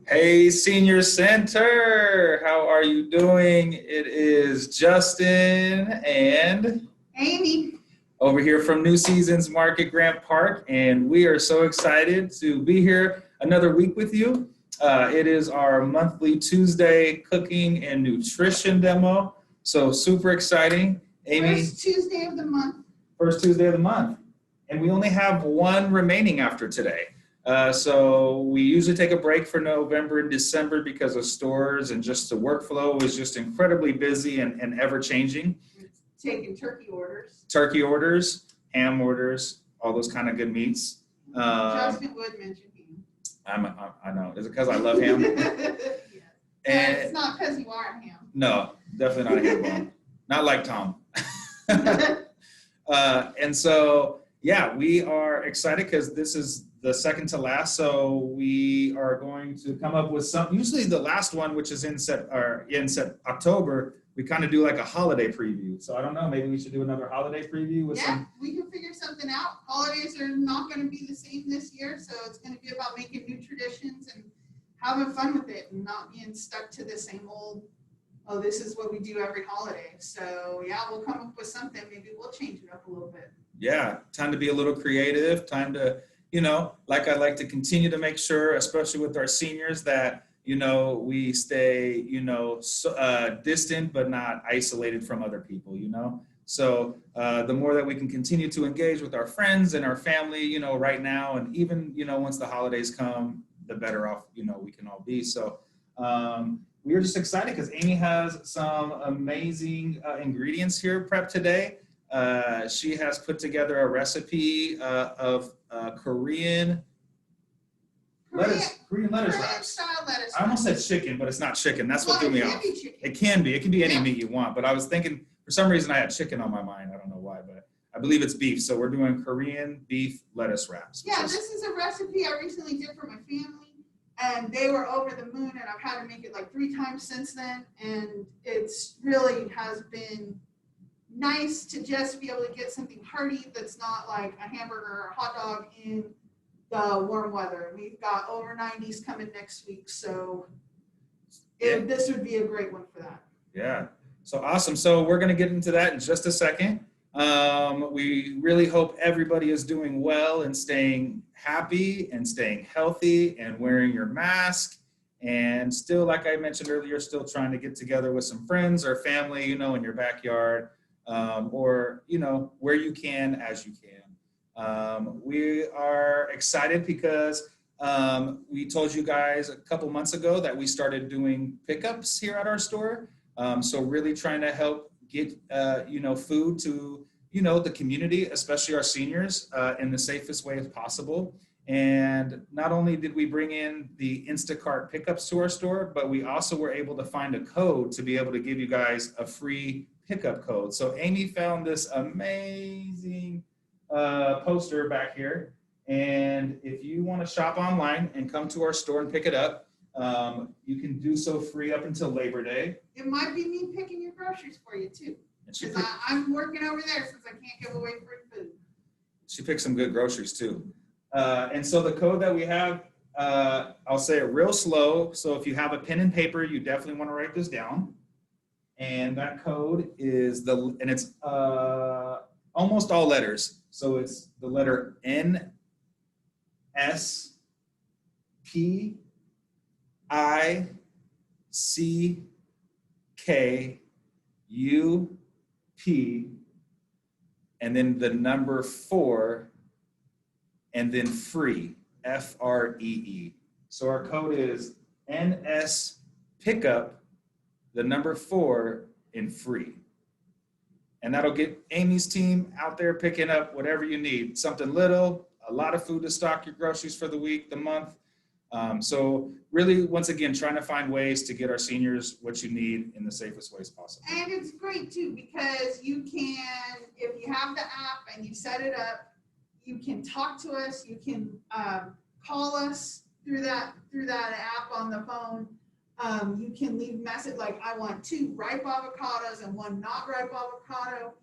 Hey, Senior Center, how are you doing? It is Justin and Amy. over here from New Seasons Market Grant Park, and we are so excited to be here another week with you. It is our monthly Tuesday cooking and nutrition demo, so super exciting. Amy, First Tuesday of the month. first Tuesday of the month, and we only have one remaining after today. So we usually take a break for November and December because of stores and just the workflow is just incredibly busy and ever changing. Taking turkey orders. Turkey orders, ham orders, all those kind of good meats. Justin would mention ham. I know. Is it because I love ham? Yes. And It's not because you are a ham. no, definitely not a ham bone. Not like Tom. And so, yeah, we are excited because this is the second to last. So we are going to come up with some. Usually, the last one, which is in October, we kind of do like a holiday preview. So I don't know. Maybe we should do another holiday preview with some. We can figure something out. Holidays are not going to be the same this year, so it's going to be about making new traditions and having fun with it and not being stuck to the same old, oh, this is what we do every holiday. So yeah, we'll come up with something. Maybe we'll change it up a little bit. Yeah, time to be a little creative, time to, like I like to continue to make sure, especially with our seniors, that, we stay, distant but not isolated from other people, So the more that we can continue to engage with our friends and our family, right now, and even, once the holidays come, the better off, we can all be. So we are just excited because Amy has some amazing ingredients here prepped today. She has put together a recipe of Korean lettuce wraps. Style lettuce. I almost said chicken, but it's not chicken. That's what threw me off. It can be any meat you want, but I was thinking for some reason I had chicken on my mind. I don't know why, but I believe it's beef. So we're doing Korean beef lettuce wraps. Yeah, this is a recipe I recently did for my family, and they were over the moon, and I've had to make it like 3 times since then, and it's really has been nice to just be able to get something hearty that's not like a hamburger or a hot dog in the warm weather. We've got over 90s coming next week, so this would be a great one for that. Yeah, so awesome. So we're going to get into that in just a second. We really hope everybody is doing well and staying happy and staying healthy and wearing your mask. And still, like I mentioned earlier, still trying to get together with some friends or family, in your backyard. Or where you can as you can. We are excited because we told you guys a couple months ago that we started doing pickups here at our store. So really trying to help get food to the community, especially our seniors, in the safest way as possible. And not only did we bring in the Instacart pickups to our store, but we also were able to find a code to be able to give you guys a free pickup code. So Amy found this amazing poster back here. And if you want to shop online and come to our store and pick it up, you can do so free up until Labor Day. It might be me picking your groceries for you too. Because I'm working over there since I can't give away free food. She picked some good groceries too. And so the code that we have, I'll say it real slow. So if you have a pen and paper, you definitely want to write this down. And that code is it's almost all letters. So it's the letter N, S, P, I, C, K, U, P, and then the number 4, and then free, F-R-E-E. So our code is NS pickup, the number 4 in free. And that'll get Amy's team out there picking up whatever you need. Something little, a lot of food to stock your groceries for the week, the month. So really, once again, trying to find ways to get our seniors what you need in the safest ways possible. And it's great too, because you can, if you have the app and you set it up, you can talk to us, you can call us through that app on the phone. You can leave message like, I want 2 ripe avocados and 1 not ripe avocado.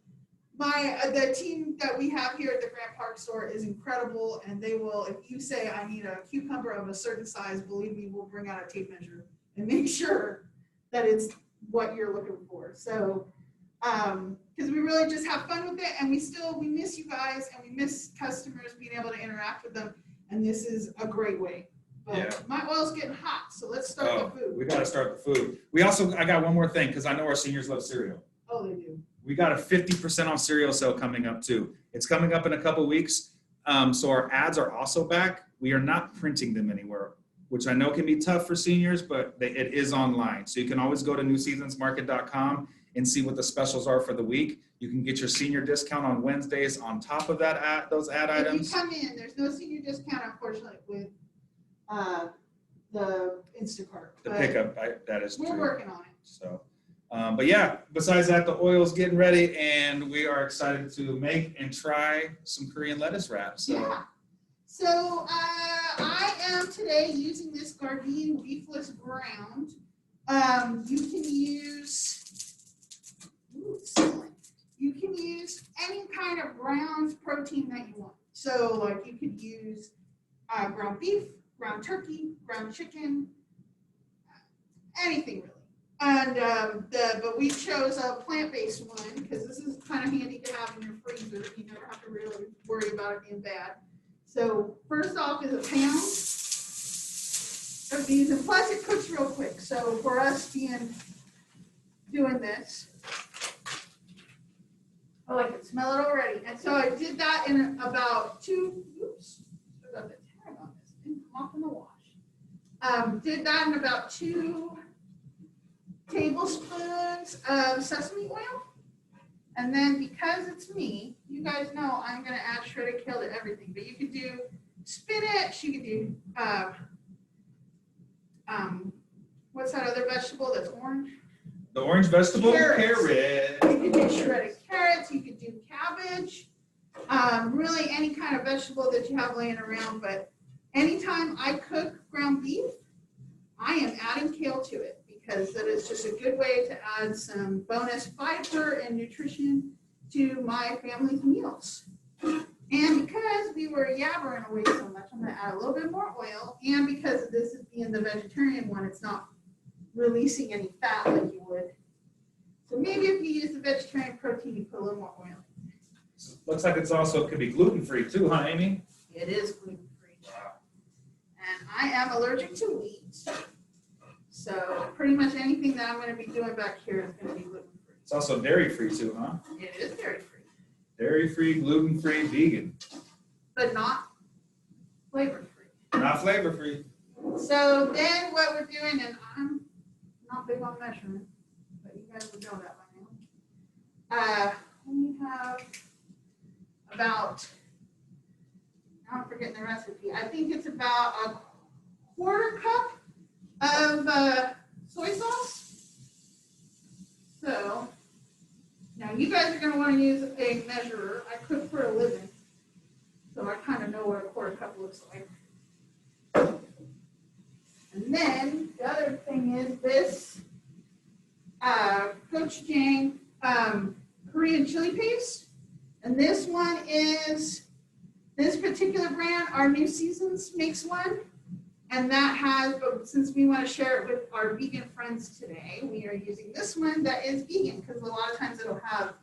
the team that we have here at the Grant Park store is incredible, and they will, if you say I need a cucumber of a certain size, believe me, we'll bring out a tape measure and make sure that it's what you're looking for. So, because we really just have fun with it, and we miss you guys, and we miss customers being able to interact with them, and this is a great way. But Yeah. my oil's getting hot, so let's start the food. We got to start the food. I got one more thing because I know our seniors love cereal. Oh, they do. We got a 50% off cereal sale coming up too. It's coming up in a couple weeks. So our ads are also back. We are not printing them anywhere, which I know can be tough for seniors, but it is online. So you can always go to newseasonsmarket.com and see what the specials are for the week. You can get your senior discount on Wednesdays on top of that those ad items. If you come in, there's no senior discount, unfortunately, with the Instacart. The but pickup, that is we're true. working on it. So, but yeah, besides that, the oil's getting ready, and we are excited to make and try some Korean lettuce wraps. So. Yeah. So I am today using this Gardein beefless ground. You can use, you can use any kind of ground protein that you want. So like you could use ground beef, ground turkey, ground chicken, anything really. And but we chose a plant-based one because this is kind of handy to have in your freezer. You never have to really worry about it being bad. So first off is a pound of these, and plus it cooks real quick. So for us doing this, oh, I can smell it already. And so I did that in about oops, I got the tag on this. Didn't come off in the wash. Did that in about 2 tablespoons of sesame oil. And then because it's me, you guys know I'm going to add shredded kale to everything. But you could do spinach, you could do, what's that other vegetable that's orange? The orange vegetable? Carrots. Carrot. You could do shredded carrots, you could do cabbage, really any kind of vegetable that you have laying around. But anytime I cook ground beef, I am adding kale to it, because that is just a good way to add some bonus fiber and nutrition to my family's meals. And because we were yabbering away so much, I'm going to add a little bit more oil. And because this is being the vegetarian one, it's not releasing any fat like you would. So maybe if you use the vegetarian protein, you put a little more oil in. Looks like it's also could be gluten-free too, huh, Amy? It is gluten-free. Wow. And I am allergic to wheat. So pretty much anything that I'm going to be doing back here is going to be gluten-free. It's also dairy-free too, huh? It is dairy-free. Dairy-free, gluten-free, vegan. But not flavor-free. Not flavor-free. So then what we're doing, and I'm not big on measurement, but you guys would know that by now. We have about, now I'm forgetting the recipe. I think it's about a 1/4 cup of soy sauce. So now you guys are going to want to use a measurer. I cook for a living, so I kind of know what a 1/4 cup looks like. And then the other thing is this gochujang Korean chili paste. And this one is, this particular brand, our New Seasons makes one. And that has, but since we want to share it with our vegan friends today, we are using this one that is vegan, because a lot of times it'll have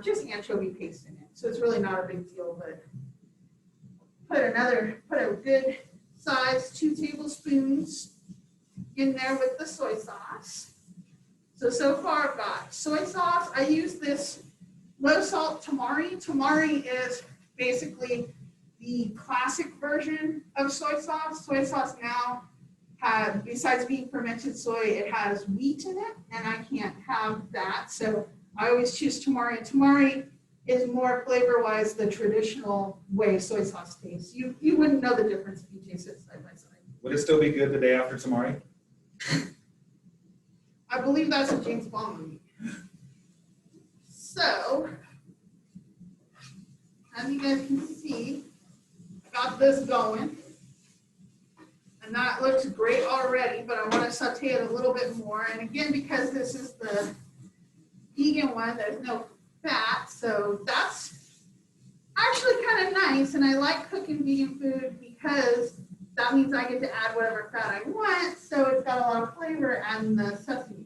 just anchovy paste in it. So it's really not a big deal, but put a good size 2 tablespoons in there with the soy sauce. So far I've got soy sauce. I use this low salt tamari. Tamari is basically the classic version of soy sauce. Soy sauce now, besides being fermented soy, it has wheat in it, and I can't have that. So I always choose tamari. And tamari is more flavor-wise the traditional way soy sauce tastes. You wouldn't know the difference if you taste it side by side. Would it still be good the day after tamari? I believe that's a James Bond movie. So, as you guys can see, got this going. And that looks great already, but I want to saute it a little bit more. And again, because this is the vegan one, there's no fat, so that's actually kind of nice. And I like cooking vegan food because that means I get to add whatever fat I want, so it's got a lot of flavor and the sesame.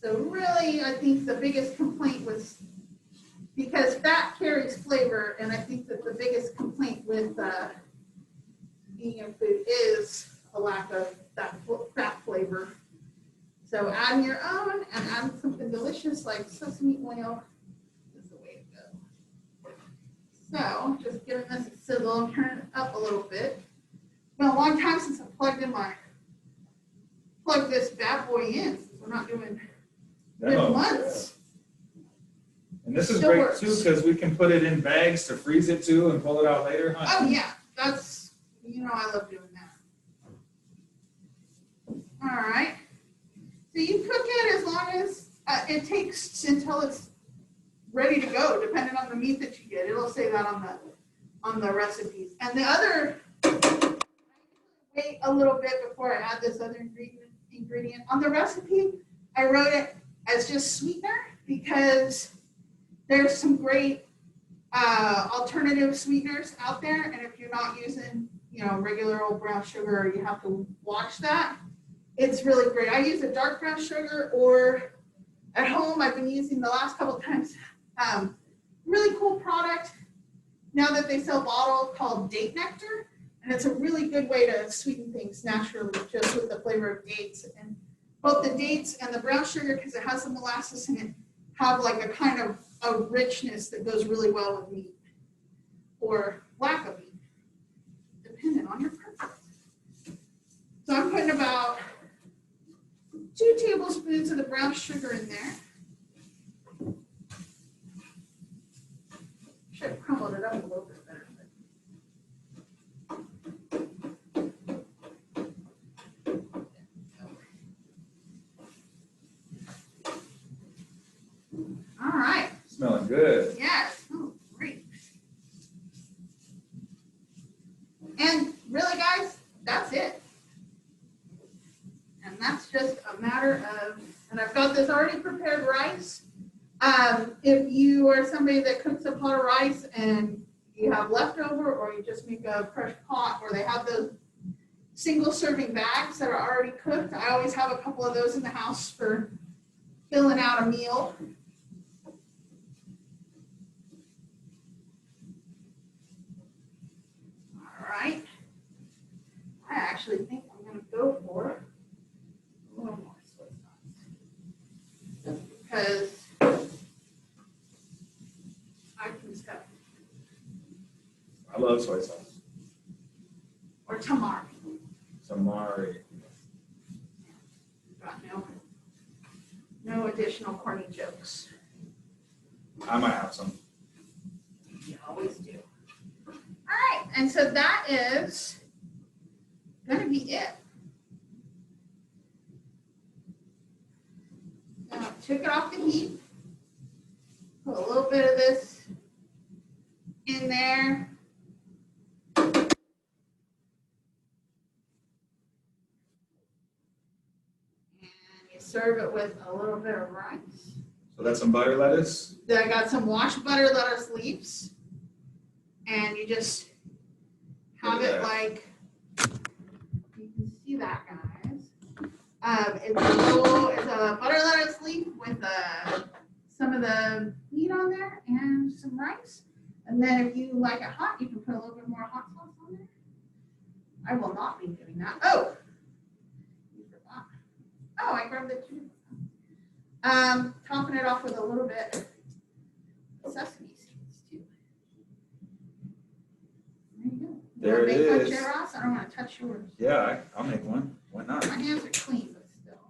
So really, I think the biggest complaint was because fat carries flavor, and I think that the biggest complaint with vegan food is a lack of that fat flavor. So adding your own and adding something delicious like sesame oil is the way to go. So just giving this a sizzle and turn it up a little bit. It's been a long time since I plugged this bad boy in. Since we're not doing Demo. months. And this is Still great works. too, because we can put it in bags to freeze it too and pull it out later, huh? Oh yeah, that's, I love doing that. All right. So you cook it as long as it takes until it's ready to go, depending on the meat that you get. It'll say that on the recipes. And the other, I wait a little bit before I add this other ingredient. On the recipe, I wrote it as just sweetener because there's some great alternative sweeteners out there, and if you're not using, regular old brown sugar, you have to watch that. It's really great. I use a dark brown sugar, or at home I've been using the last couple of times. Really cool product now that they sell bottled called Date Nectar, and it's a really good way to sweeten things naturally, just with the flavor of dates. And both the dates and the brown sugar, because it has some molasses in it, have like a kind of a richness that goes really well with meat or lack of meat, depending on your preference. So I'm putting about 2 tablespoons of the brown sugar in there. Should have crumbled it up a little bit better. All right. Smelling good. Yes. Oh, great. And really, guys, that's it. And that's just a matter of, and I've got this already prepared rice. If you are somebody that cooks a pot of rice and you have leftover, or you just make a fresh pot, or they have those single serving bags that are already cooked, I always have a couple of those in the house for filling out a meal. All right. I actually think I'm going to go for a little more soy sauce, just because I can stuff, I love soy sauce. or tamari. Tamari. Got no additional corny jokes. I might have some. You always do. All right, and so that is going to be it. Now, took it off the heat. Put a little bit of this in there. And you serve it with a little bit of rice. So that's some butter lettuce. Then I got some washed butter lettuce leaves. And you just have it like, you can see that, guys. It's a butter lettuce leaf with some of the meat on there and some rice. And then if you like it hot, you can put a little bit more hot sauce on there. I will not be doing that. Oh, you forgot. Oh, I grabbed the tuna. Topping it off with a little bit of sesame seeds too. There you go. There it Make is. one, Ross? I don't want to touch yours. Yeah, I'll make one. Why not? My hands are clean, but still.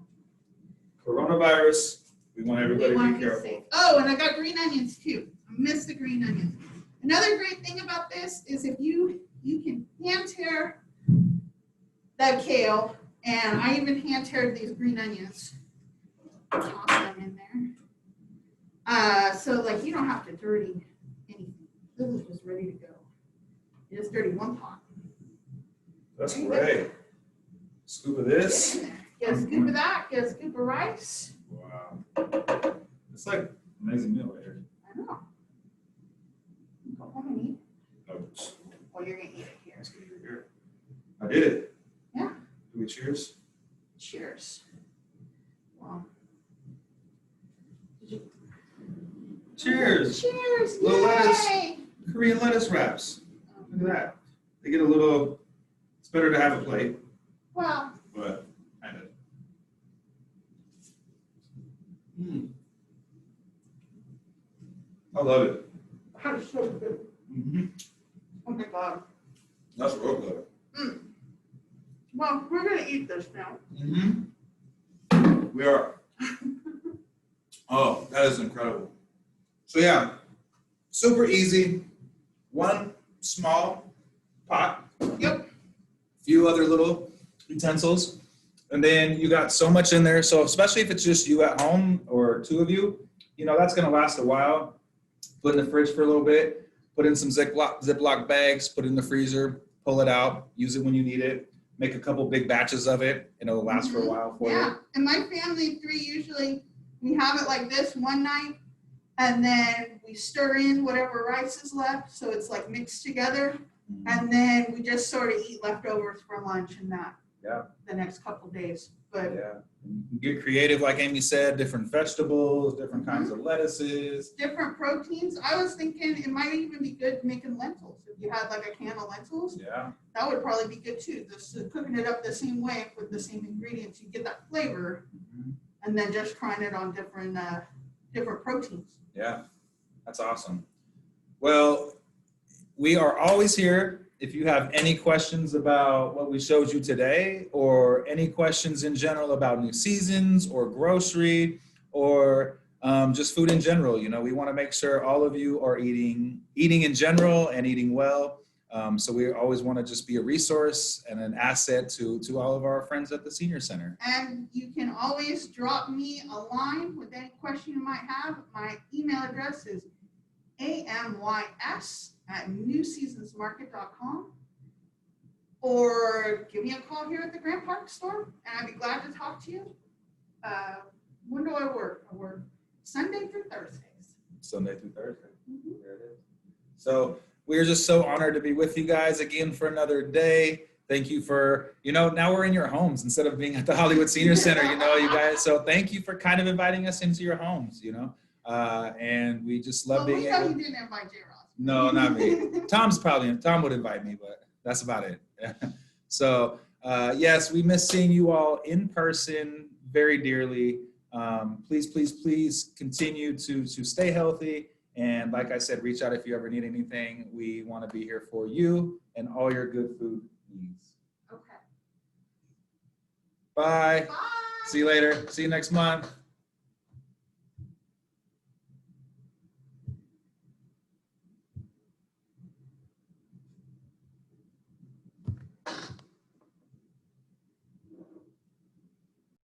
Coronavirus. We want everybody We to want be to be careful. safe. Oh, and I got green onions too. I missed the green onions. Another great thing about this is if you can hand tear the kale, and I even hand teared these green onions. Toss them in there. So like you don't have to dirty anything. This is just ready to go. You just dirty one pot. That's There you great. Scoop of Get this. in there. Get a scoop of that, get a scoop of rice. Wow. It's like amazing meal right here. I know. Go home and eat. Notes. Well, you're gonna eat it here. Let's get it here. I did it. Yeah. Do we cheers? Cheers. Well. Cheers. Cheers. Little lettuce. Yay. Korean lettuce wraps. Look at that. They get a little, it's better to have a plate, Well, but kind of. Mm. I love it. that is so good. Mm-hmm. Oh my God. That's real good. Well, we're gonna eat this now. Mm-hmm. We are. Oh, that is incredible. So yeah, super easy. One small pot. Yep. Few other little utensils. And then you got so much in there. So especially if it's just you at home or two of you, you know, that's gonna last a while. Put in the fridge for a little bit, put in some Ziploc bags, put it in the freezer, pull it out, use it when you need it. Make a couple big batches of it, and it'll last for a while for Yeah, you. and my family of 3 usually, we have it like this one night, and then we stir in whatever rice is left, so it's like mixed together, and then we just sort of eat leftovers for lunch and that. Yeah. The next couple days, but Yeah, and you can get creative, like Amy said, different vegetables, different kinds of lettuces. different proteins. I was thinking it might even be good making lentils. If you had like a can of lentils, Yeah, that would probably be good too. Just cooking it up the same way with the same ingredients, you get that flavor, and then just trying it on different proteins. yeah, that's awesome. Well, we are always here. If you have any questions about what we showed you today, or any questions in general about new seasons or grocery, or just food in general, you know, we want to make sure all of you are eating in general and eating well. So we always want to just be a resource and an asset to all of our friends at the Senior Center. And you can always drop me a line with any question you might have. My email address is amys@newseasonsmarket.com, or give me a call here at the Grant Park store, and I'd be glad to talk to you. When do I work? I work Sunday through Thursdays. Sunday through Thursday. Mhm. There it is. So we're just so honored to be with you guys again for another day. Thank you for, you know, now we're in your homes instead of being at the Hollywood Senior Center, you know, you guys. So thank you for kind of inviting us into your homes, you know. And we just love Well, being we know able. you didn't invite J-Ross. No, not me. Tom would invite me, but that's about it. So yes, we miss seeing you all in person very dearly. Please continue to stay healthy. And like I said, reach out if you ever need anything. We want to be here for you and all your good food needs. Okay. Bye. Bye. See you later. See you next month.